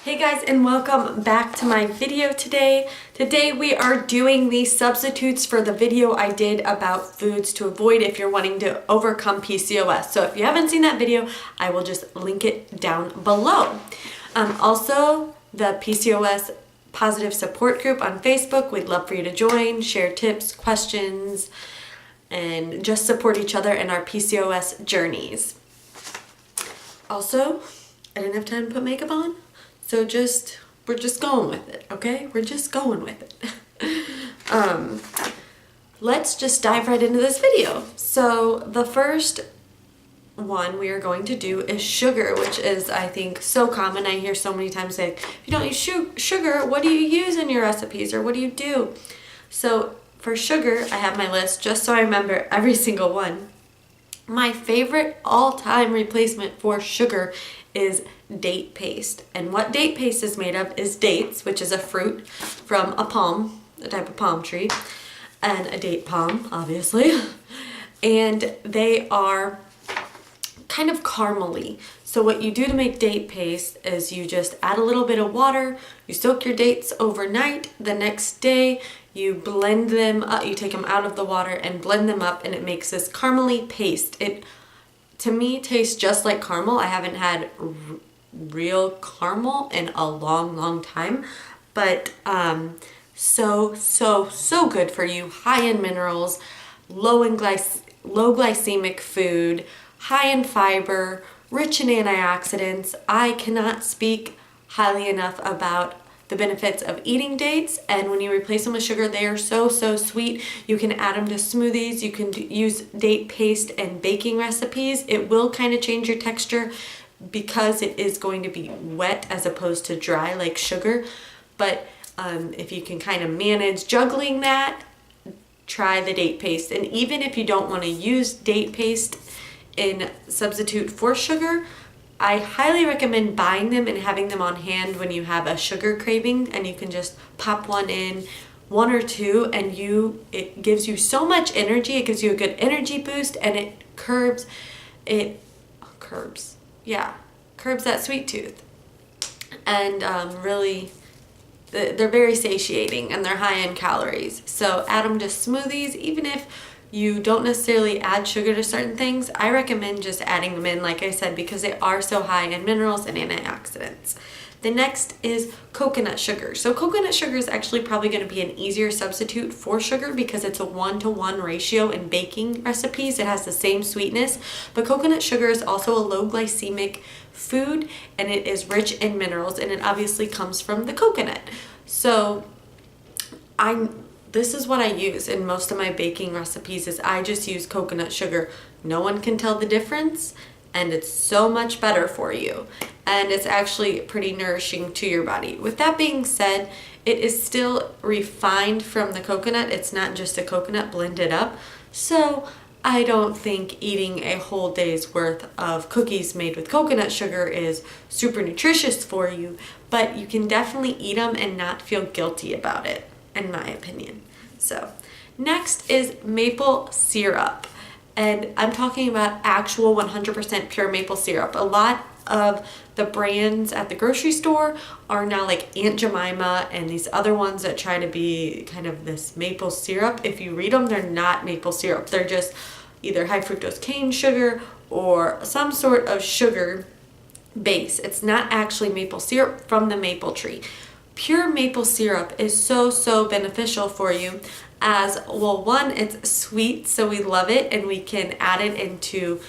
Hey guys, and welcome back to my video today. Today we are doing the substitutes for the video I did about foods to avoid if you're wanting to overcome PCOS. So if you haven't seen that video, I will just link it down below. Also, the PCOS Positive Support Group on Facebook, we'd love for you to join, share tips, questions, and just support each other in our PCOS journeys. Also, I didn't have time to put makeup on. So we're just going with it, okay? We're just going with it. Let's just dive right into this video. So the first one we are going to do is sugar, which is, I think, so common. I hear so many times say, if you don't use sugar, what do you use in your recipes or what do you do? So for sugar, I have my list just so I remember every single one. My favorite all-time replacement for sugar is date paste. And what date paste is made of is dates, which is a fruit from a palm, a type of palm tree, and a date palm, obviously. And they are kind of caramely. So what you do to make date paste is you just add a little bit of water, you soak your dates overnight, the next day you blend them up, you take them out of the water and blend them up, and it makes this caramely paste. It, to me, tastes just like caramel. I haven't had real caramel in a long time, but so good for you. High in minerals, low glycemic food, high in fiber, rich in antioxidants. I cannot speak highly enough about the benefits of eating dates, and when you replace them with sugar, they are so sweet. You can add them to smoothies. You can use date paste in baking recipes. It will kind of change your texture because it is going to be wet as opposed to dry like sugar. But if you can kind of manage juggling that, try the date paste. And even if you don't want to use date paste in substitute for sugar, I highly recommend buying them and having them on hand when you have a sugar craving, and you can just pop one in, one or two, and it gives you so much energy. It gives you a good energy boost, and it curbs that sweet tooth. And really, they're very satiating and they're high in calories. So add them to smoothies. Even if you don't necessarily add sugar to certain things, I recommend just adding them in, like I said, because they are so high in minerals and antioxidants. The next is coconut sugar. So coconut sugar is actually probably going to be an easier substitute for sugar because it's a 1-to-1 ratio in baking recipes. It has the same sweetness, but coconut sugar is also a low glycemic food, and it is rich in minerals, and it obviously comes from the coconut. So this is what I use in most of my baking recipes. Is I just use coconut sugar. No one can tell the difference, and it's so much better for you, and it's actually pretty nourishing to your body. With that being said, it is still refined from the coconut. It's not just a coconut blended up. So I don't think eating a whole day's worth of cookies made with coconut sugar is super nutritious for you, but you can definitely eat them and not feel guilty about it, in my opinion. So next is maple syrup, and I'm talking about actual 100% pure maple syrup. A lot of the brands at the grocery store are now like Aunt Jemima and these other ones that try to be kind of this maple syrup. If you read them, they're not maple syrup. They're just either high fructose cane sugar or some sort of sugar base. It's not actually maple syrup from the maple tree. Pure maple syrup is so beneficial for you as, well, one, it's sweet, so we love it, and we can add it into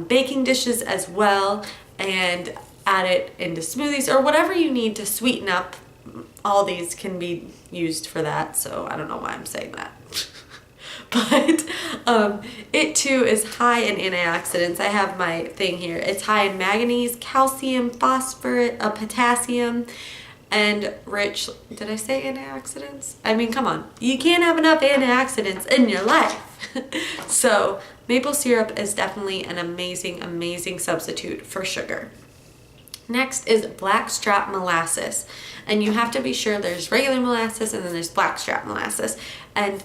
baking dishes as well, and add it into smoothies or whatever you need to sweeten up. All these can be used for that, so I don't know why I'm saying that. But it too is high in antioxidants. I have my thing here. It's high in manganese, calcium, phosphorus, potassium, and rich, did I say antioxidants? I mean, come on. You can't have enough antioxidants in your life. So maple syrup is definitely an amazing substitute for sugar. Next is blackstrap molasses. And you have to be sure there's regular molasses and then there's blackstrap molasses. And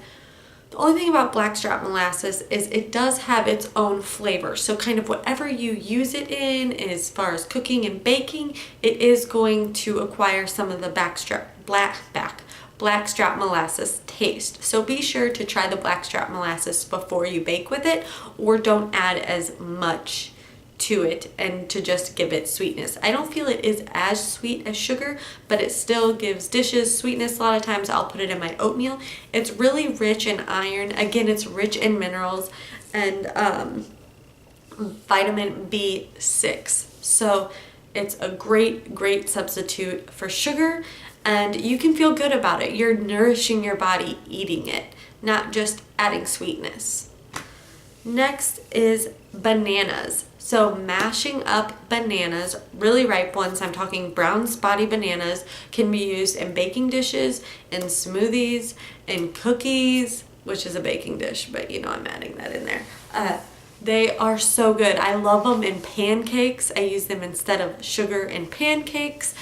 The only thing about blackstrap molasses is it does have its own flavor. So kind of whatever you use it in as far as cooking and baking, it is going to acquire some of the blackstrap molasses taste. So be sure to try the blackstrap molasses before you bake with it, or don't add as much to it and to just give it sweetness. I don't feel it is as sweet as sugar, but it still gives dishes sweetness. A lot of times I'll put it in my oatmeal. It's really rich in iron. Again, it's rich in minerals and vitamin B6. So it's a great substitute for sugar, and you can feel good about it. You're nourishing your body eating it, not just adding sweetness. Next is bananas. So mashing up bananas, really ripe ones, I'm talking brown spotty bananas, can be used in baking dishes, in smoothies, in cookies, which is a baking dish, but you know I'm adding that in there. They are so good. I love them in pancakes. I use them instead of sugar in pancakes.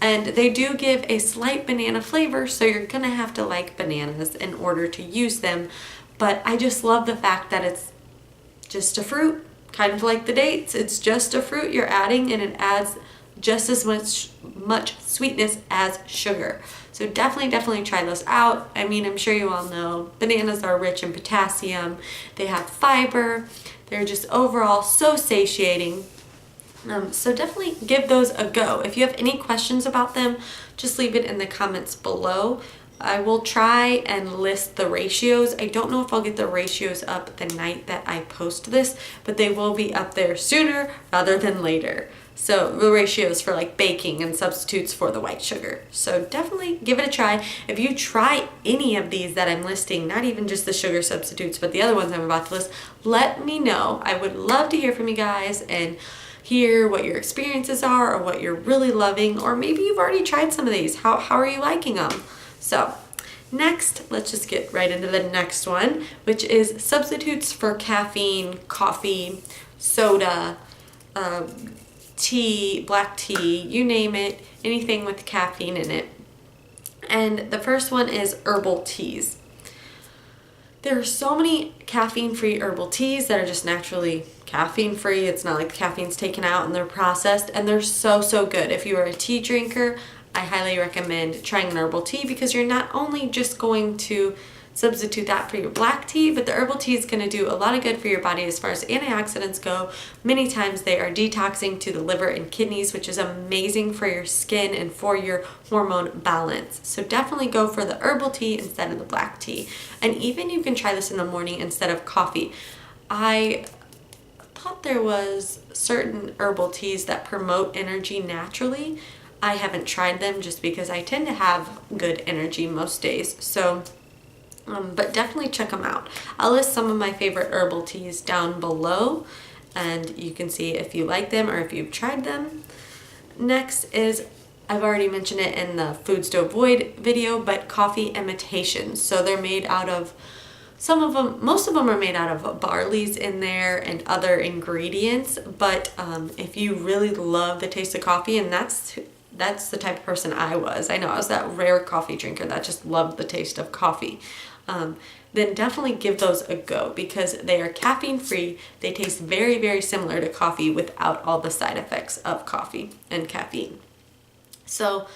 And they do give a slight banana flavor, so you're gonna have to like bananas in order to use them. But I just love the fact that it's just a fruit. Kind of like the dates, it's just a fruit you're adding, and it adds just as much sweetness as sugar. So definitely try those out. I mean, I'm sure you all know bananas are rich in potassium, they have fiber, they're just overall so satiating. So definitely give those a go. If you have any questions about them, just leave it in the comments below. I will try and list the ratios. I don't know if I'll get the ratios up the night that I post this, but they will be up there sooner rather than later. So the ratios for like baking and substitutes for the white sugar. So definitely give it a try. If you try any of these that I'm listing, not even just the sugar substitutes, but the other ones I'm about to list, let me know. I would love to hear from you guys and hear what your experiences are, or what you're really loving, or maybe you've already tried some of these. How are you liking them? So next, let's just get right into the next one, which is substitutes for caffeine, coffee, soda, tea, black tea, you name it, anything with caffeine in it. And the first one is herbal teas. There are so many caffeine-free herbal teas that are just naturally caffeine-free. It's not like the caffeine's taken out and they're processed, and they're so good. If you are a tea drinker, I highly recommend trying an herbal tea, because you're not only just going to substitute that for your black tea, but the herbal tea is going to do a lot of good for your body as far as antioxidants go. Many times they are detoxing to the liver and kidneys, which is amazing for your skin and for your hormone balance. So definitely go for the herbal tea instead of the black tea. And even you can try this in the morning instead of coffee. I thought there was certain herbal teas that promote energy naturally. I haven't tried them just because I tend to have good energy most days. So, but definitely check them out. I'll list some of my favorite herbal teas down below, and you can see if you like them or if you've tried them. Next is, I've already mentioned it in the Foods to Avoid video, but coffee imitations. So they're made out of, most of them are made out of barley's in there and other ingredients. But if you really love the taste of coffee, and that's the type of person I was. I know I was that rare coffee drinker that just loved the taste of coffee. Then definitely give those a go, because they are caffeine free. They taste very similar to coffee without all the side effects of coffee and caffeine. So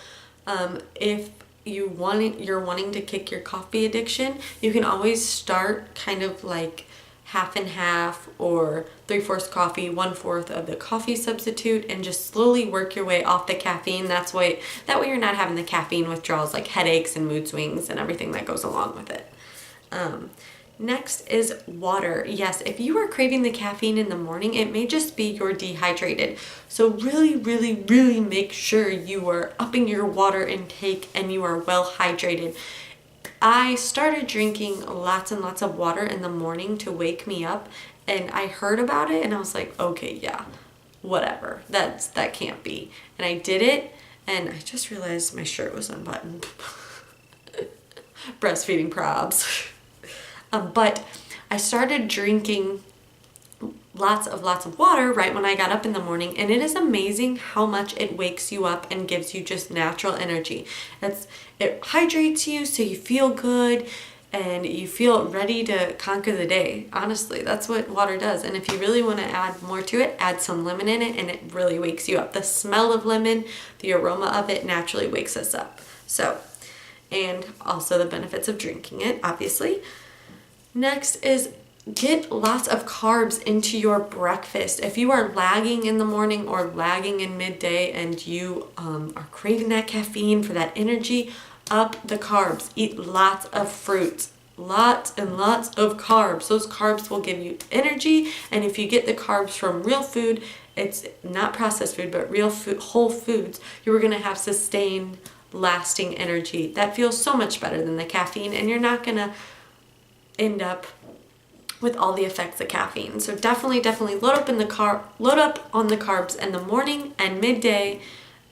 if you're wanting to kick your coffee addiction, you can always start kind of like half and half, or 3/4 coffee, 1/4 of the coffee substitute, and just slowly work your way off the caffeine. That way you're not having the caffeine withdrawals like headaches and mood swings and everything that goes along with it. Next is water. Yes, if you are craving the caffeine in the morning, it may just be you're dehydrated. So really make sure you are upping your water intake and you are well hydrated. I started drinking lots and lots of water in the morning to wake me up, and I heard about it and I was like, okay, yeah, whatever, that can't be. And I did it, and I just realized my shirt was unbuttoned. Breastfeeding probs. But I started drinking lots of water right when I got up in the morning, and it is amazing how much it wakes you up and gives you just natural energy. It hydrates you so you feel good. and you feel ready to conquer the day. Honestly, that's what water does. And if you really want to add more to it, add some lemon in it, and it really wakes you up. The smell of lemon, the aroma of it naturally wakes us up. So, and also the benefits of drinking it, obviously. Next is get lots of carbs into your breakfast. If you are lagging in the morning or lagging in midday and you are craving that caffeine for that energy, up the carbs. Eat lots of fruits, lots and lots of carbs. Those carbs will give you energy, and if you get the carbs from real food, it's not processed food, but real food, whole foods, you're going to have sustained, lasting energy. That feels so much better than the caffeine, and you're not going to end up with all the effects of caffeine. So definitely load up on the carbs in the morning and midday,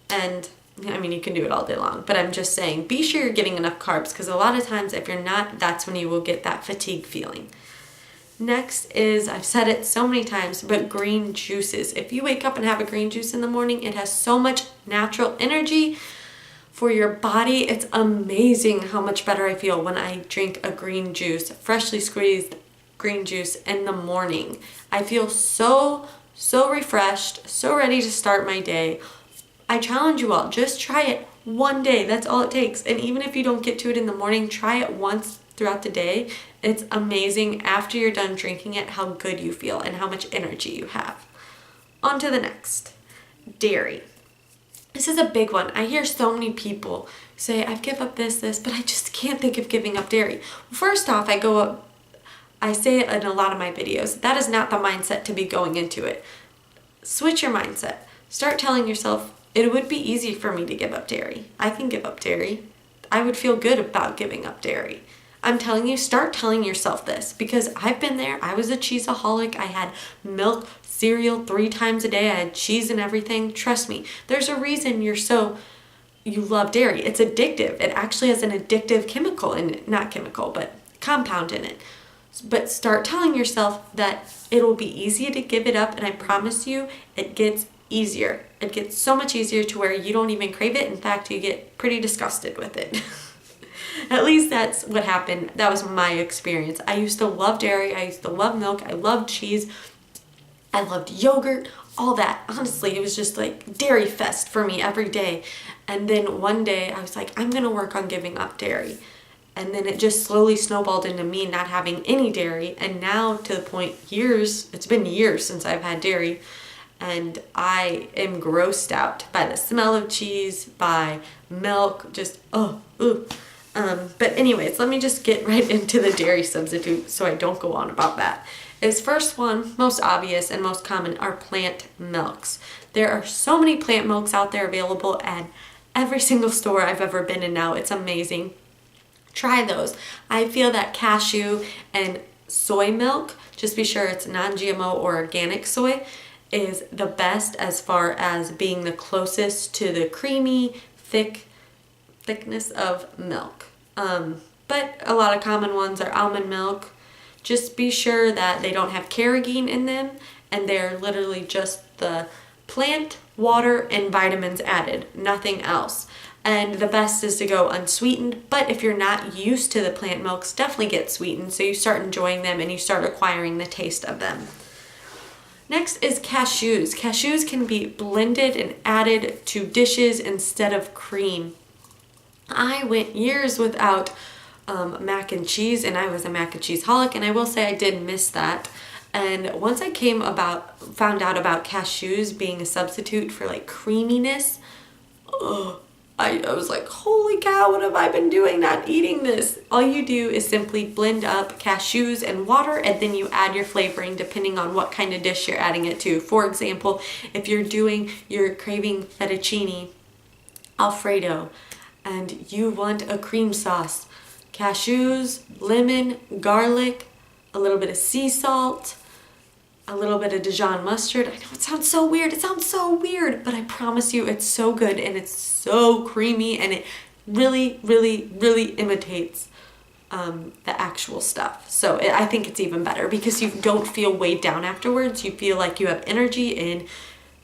and I mean, you can do it all day long, but I'm just saying, be sure you're getting enough carbs, because a lot of times if you're not, that's when you will get that fatigue feeling. Next is, I've said it so many times, but green juices. If you wake up and have a green juice in the morning, it has so much natural energy for your body. It's amazing how much better I feel when I drink a green juice, freshly squeezed green juice in the morning. I feel so refreshed, so ready to start my day. I challenge you all, just try it one day. That's all it takes. And even if you don't get to it in the morning, try it once throughout the day. It's amazing after you're done drinking it how good you feel and how much energy you have. On to the next. Dairy. This is a big one. I hear so many people say, I've given up this, but I just can't think of giving up dairy. Well, first off, I say it in a lot of my videos. That is not the mindset to be going into it. Switch your mindset. Start telling yourself, it would be easy for me to give up dairy. I can give up dairy. I would feel good about giving up dairy. I'm telling you, start telling yourself this, because I've been there. I was a cheeseaholic. I had milk, cereal 3 times a day. I had cheese and everything. Trust me, there's a reason you love dairy. It's addictive. It actually has an addictive chemical in it. Not chemical, but compound in it. But start telling yourself that it'll be easy to give it up, and I promise you, it gets easier. It gets so much easier to where you don't even crave it. In fact, you get pretty disgusted with it. At least that's what happened. That was my experience. I used to love dairy. I used to love milk. I loved cheese. I loved yogurt, all that. Honestly, it was just like dairy fest for me every day. And then one day I was like, I'm going to work on giving up dairy. And then it just slowly snowballed into me not having any dairy. And now to the point, it's been years since I've had dairy. And I am grossed out by the smell of cheese, by milk, just, but anyways, let me just get right into the dairy substitute so I don't go on about that. First one, most obvious and most common, are plant milks. There are so many plant milks out there available at every single store I've ever been in now. It's amazing. Try those. I feel that cashew and soy milk, just be sure it's non-GMO or organic soy, is the best as far as being the closest to the creamy, thickness of milk. But a lot of common ones are almond milk. Just be sure that they don't have carrageenan in them, and they're literally just the plant, water, and vitamins added, nothing else. And the best is to go unsweetened, but if you're not used to the plant milks, definitely get sweetened so you start enjoying them and you start acquiring the taste of them. Next is cashews. Cashews can be blended and added to dishes instead of cream. I went years without mac and cheese, and I was a mac and cheese holic, and I will say I did miss that. And once I found out about cashews being a substitute for like creaminess, I was like, holy cow, what have I been doing not eating this? All you do is simply blend up cashews and water, and then you add your flavoring depending on what kind of dish you're adding it to. For example, if you're craving fettuccine Alfredo and you want a cream sauce, cashews, lemon, garlic, a little bit of sea salt, a little bit of Dijon mustard. I know it sounds so weird, but I promise you it's so good and it's so creamy, and it really, really, really imitates the actual stuff. So I think it's even better because you don't feel weighed down afterwards. You feel like you have energy and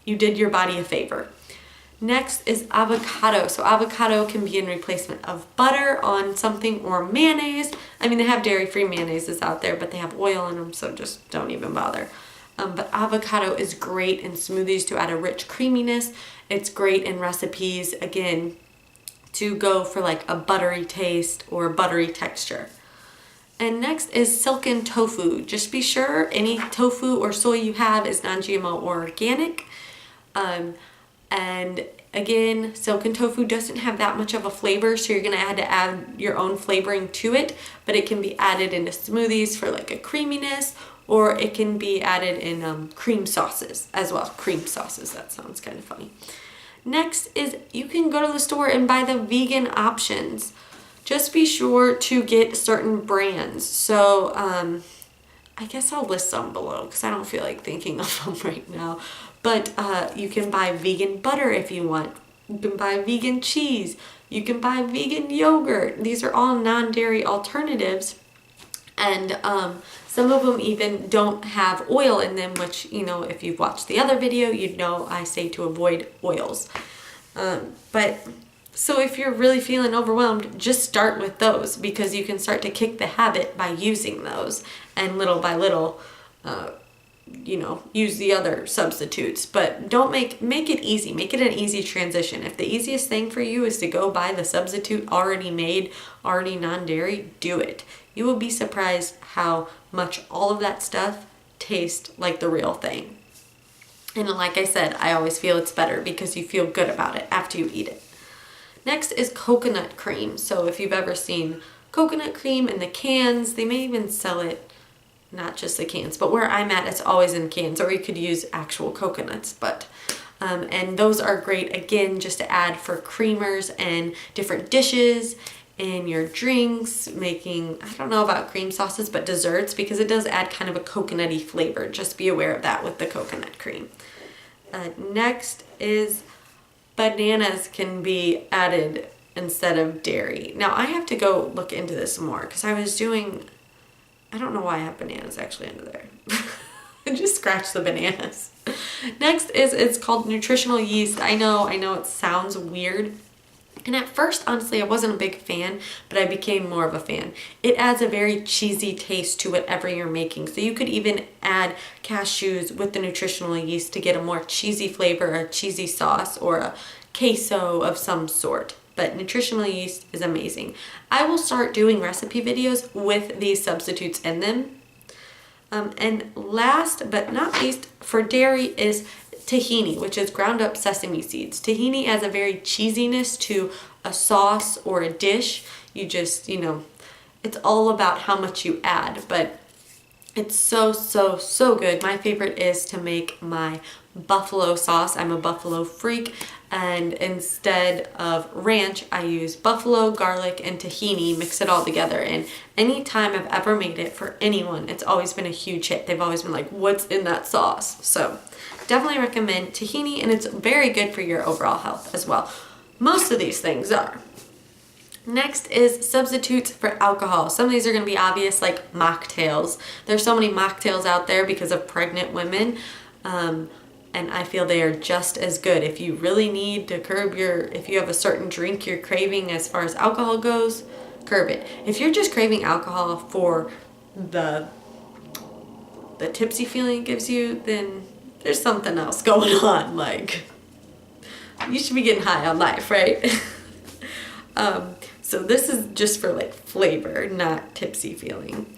you did your body a favor. Next is avocado. So avocado can be in replacement of butter on something or mayonnaise. I mean, they have dairy-free mayonnaises out there, but they have oil in them, so just don't even bother. But avocado is great in smoothies to add a rich creaminess. It's great in recipes, again, to go for like a buttery taste or buttery texture. And next is silken tofu. Just be sure any tofu or soy you have is non-GMO or organic. And again, silken tofu doesn't have that much of a flavor, so you're gonna have to add your own flavoring to it, but it can be added into smoothies for like a creaminess, or it can be added in cream sauces as well. Cream sauces, that sounds kind of funny. Next is you can go to the store and buy the vegan options. Just be sure to get certain brands. So I guess I'll list some below because I don't feel like thinking of them right now. But you can buy vegan butter if you want. You can buy vegan cheese. You can buy vegan yogurt. These are all non-dairy alternatives. And some of them even don't have oil in them, which, you know, if you've watched the other video, you'd know I say to avoid oils. So if you're really feeling overwhelmed, just start with those because you can start to kick the habit by using those, and little by little, you know, use the other substitutes. But don't make it easy. Make it an easy transition. If the easiest thing for you is to go buy the substitute already made, already non-dairy, do it. You will be surprised how much all of that stuff tastes like the real thing. And like I said, I always feel it's better because you feel good about it after you eat it. Next is coconut cream. So if you've ever seen coconut cream in the cans, they may even sell it, not just the cans, but where I'm at, it's always in cans, or you could use actual coconuts. But and those are great, again, just to add for creamers and different dishes in your drinks, making, I don't know about cream sauces, but desserts, because it does add kind of a coconutty flavor. Just be aware of that with the coconut cream. Next is bananas can be added instead of dairy. Now I have to go look into this more because I don't know why I have bananas actually under there. I just scratched the bananas. Next is, it's called nutritional yeast. I know it sounds weird. And at first, honestly, I wasn't a big fan, but I became more of a fan. It adds a very cheesy taste to whatever you're making. So you could even add cashews with the nutritional yeast to get a more cheesy flavor, a cheesy sauce, or a queso of some sort. But nutritional yeast is amazing. I will start doing recipe videos with these substitutes in them. And last but not least, for dairy is tahini, which is ground up sesame seeds. Tahini adds a very cheesiness to a sauce or a dish. You just, you know, it's all about how much you add, but it's so, so, so good. My favorite is to make my buffalo sauce. I'm a buffalo freak, and instead of ranch, I use buffalo, garlic, and tahini, mix it all together. And anytime I've ever made it for anyone, it's always been a huge hit. They've always been like, what's in that sauce? So definitely recommend tahini, and it's very good for your overall health as well. Most of these things are. Next is substitutes for alcohol. Some of these are going to be obvious, like mocktails. There's so many mocktails out there because of pregnant women, and I feel they are just as good. If you really need to if you have a certain drink you're craving as far as alcohol goes, curb it. If you're just craving alcohol for the tipsy feeling it gives you, then there's something else going on. Like, you should be getting high on life, right? So this is just for like flavor, not tipsy feeling.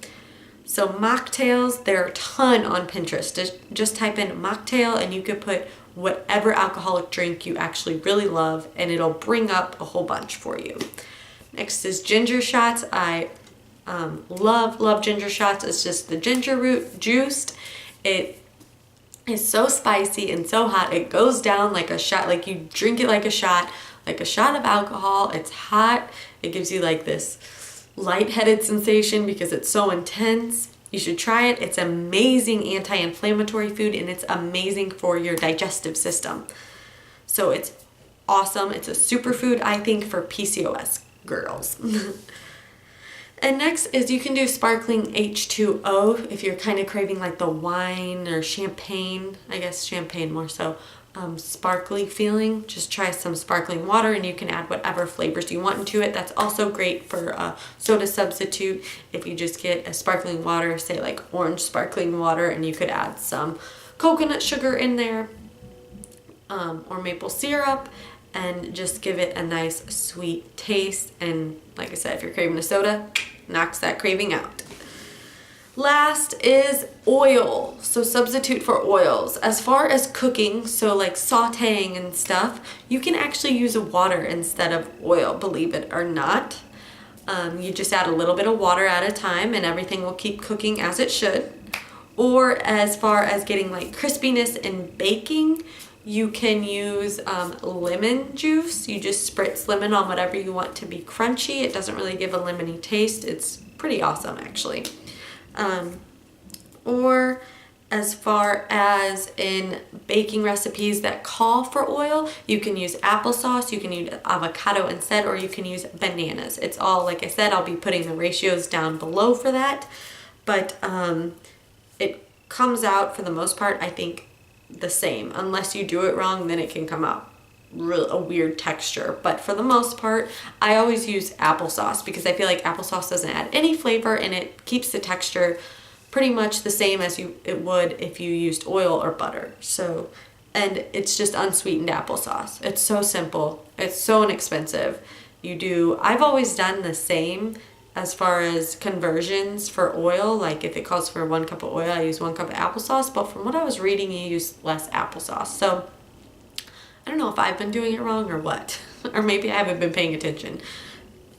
So mocktails, there are a ton on Pinterest. Just type in mocktail and you could put whatever alcoholic drink you actually really love, and it'll bring up a whole bunch for you. Next is ginger shots. I love ginger shots. It's just the ginger root juiced. It is so spicy and so hot. It goes down like a shot, like you drink it like a shot of alcohol. It's hot. It gives you like this lightheaded sensation because it's so intense. You should try it. It's amazing anti-inflammatory food, and it's amazing for your digestive system. So it's awesome. It's a superfood, I think, for PCOS girls. And next is you can do sparkling H2O if you're kind of craving like the wine or champagne. I guess champagne more so. sparkly feeling, just try some sparkling water, and you can add whatever flavors you want into it. That's also great for a soda substitute. If you just get a sparkling water, say like orange sparkling water, and you could add some coconut sugar in there, or maple syrup, and just give it a nice sweet taste. And like I said, if you're craving a soda, knocks that craving out. Last is oil. So substitute for oils. As far as cooking, so like sauteing and stuff, you can actually use water instead of oil, believe it or not. You just add a little bit of water at a time and everything will keep cooking as it should. Or as far as getting like crispiness in baking, you can use lemon juice. You just spritz lemon on whatever you want to be crunchy. It doesn't really give a lemony taste. It's pretty awesome actually. Or as far as in baking recipes that call for oil, you can use applesauce, you can use avocado instead, or you can use bananas. It's all, like I said, I'll be putting the ratios down below for that. But it comes out, for the most part, I think the same. Unless you do it wrong, then it can come out a weird texture. But for the most part, I always use applesauce because I feel like applesauce doesn't add any flavor and it keeps the texture pretty much the same as it would if you used oil or butter. So, and it's just unsweetened applesauce. It's so simple. It's so inexpensive. I've always done the same as far as conversions for oil. Like if it calls for 1 cup of oil, I use 1 cup of applesauce. But from what I was reading, you use less applesauce. So I don't know if I've been doing it wrong or what. Or maybe I haven't been paying attention.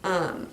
But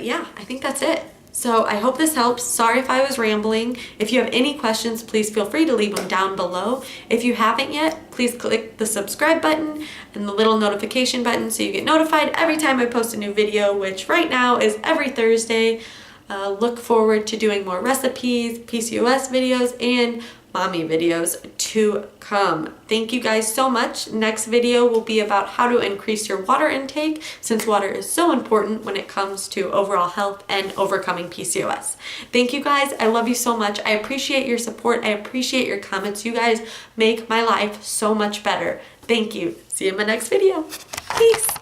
yeah, I think that's it. So I hope this helps. Sorry if I was rambling. If you have any questions, please feel free to leave them down below. If you haven't yet, please click the subscribe button and the little notification button so you get notified every time I post a new video, which right now is every Thursday. Look forward to doing more recipes, PCOS videos, and mommy videos to come. Thank you guys so much. Next video will be about how to increase your water intake, since water is so important when it comes to overall health and overcoming PCOS. Thank you guys. I love you so much. I appreciate your support. I appreciate your comments. You guys make my life so much better. Thank you. See you in my next video. Peace.